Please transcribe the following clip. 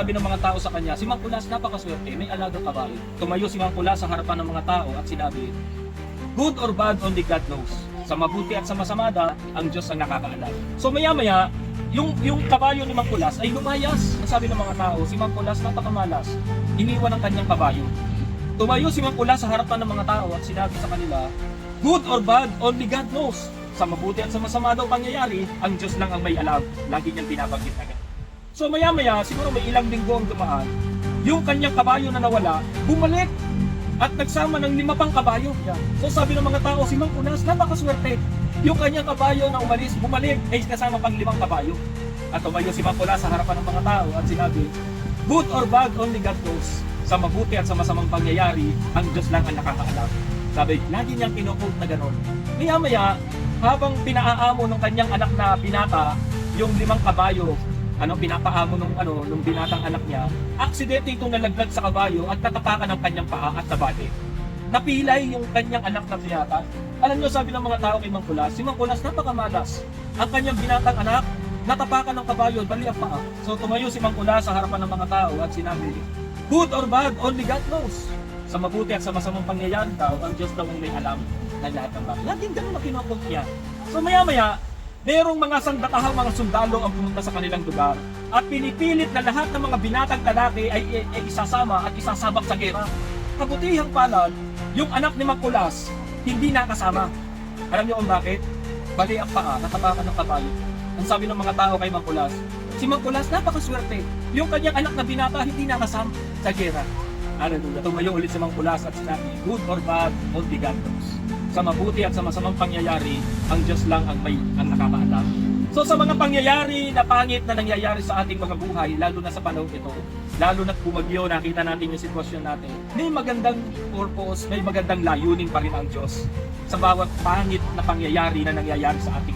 Sabi ng mga tao sa kanya, si Mang Kulas napakaswerte, may alagang kabayo. Tumayo si Mang Kulas sa harapan ng mga tao at sinabi, good or bad, only God knows. Sa mabuti at sa masama ang Diyos ang nakakaalam. So maya-maya, yung kabayo ni Mang Kulas ay lumayas. Ang sabi ng mga tao, si Mang Kulas napakamalas, iniwan ang kanyang kabayo. Tumayo si Mang Kulas sa harapan ng mga tao at sinabi sa kanila, good or bad, only God knows. Sa mabuti at sa masama daw pangyayari, ang Diyos lang ang may alam. Lagi niyang binabanggit na ganun. So maya-maya, siguro may ilang linggo ang dumaan, yung kanyang kabayo na nawala, bumalik at nagsama ng 5 pang kabayo. So sabi ng mga tao, si Mang Kulas napakaswerte. Yung kanyang kabayo na umalis, bumalik, ay kasama pang 5 kabayo. At tumayo si Mang Kulas sa harapan ng mga tao at sinabi, good or bad, only God knows. Sa mabuti at sa masamang pangyayari, ang Diyos lang ang nakakaalam. Sabi, lagi niyang kinukult na gano'n. Maya-maya, habang pinaaamo ng kanyang anak na binata, yung 5 kabayo, pinapaamo nung binatang anak niya, aksidente itong nalaglag sa kabayo at natapakan ng kanyang paa at nabali. Napilay yung kanyang anak na binata. Alam niyo, sabi ng mga tao kay Mang Kulas, si Mang Kulas napakamalas. Ang kanyang binatang anak, natapakan ng kabayo, bali ang paa. So tumayo si Mang Kulas sa harapan ng mga tao at sinabi, good or bad, only God knows. Sa mabuti at sa masamang pangyayari daw, ang Diyos daw ang may alam na lahat ng bagay. Laging ganun na kinukot niya. So maya-maya, merong mga sandatahang mga sundalo ang pumunta sa kanilang lugar at pinipilit na lahat ng mga binatang lalaki ay isasama at isasabak sa gera. Kabutihang palad, yung anak ni Mang Kulas hindi nakasama. Alam niyo kung bakit? Bali ang paa, natapakan ng kabayo. Ang sabi ng mga tao kay Mang Kulas, si Mang Kulas napakaswerte. Yung kanyang anak na binata hindi nakasama sa gera. Hallelujah. Tumayo ulit si Mang Kulas at sinabi, good or bad, only God knows. Sa mabuti at sa masamang pangyayari, ang Diyos lang ang nakakaalam. So sa mga pangyayari na pangit na nangyayari sa ating mga buhay, lalo na sa panahon ito, lalo na bumagyo, nakita natin yung sitwasyon natin, may magandang purpose, may magandang layunin pa rin ang Diyos sa bawat pangit na pangyayari na nangyayari sa ating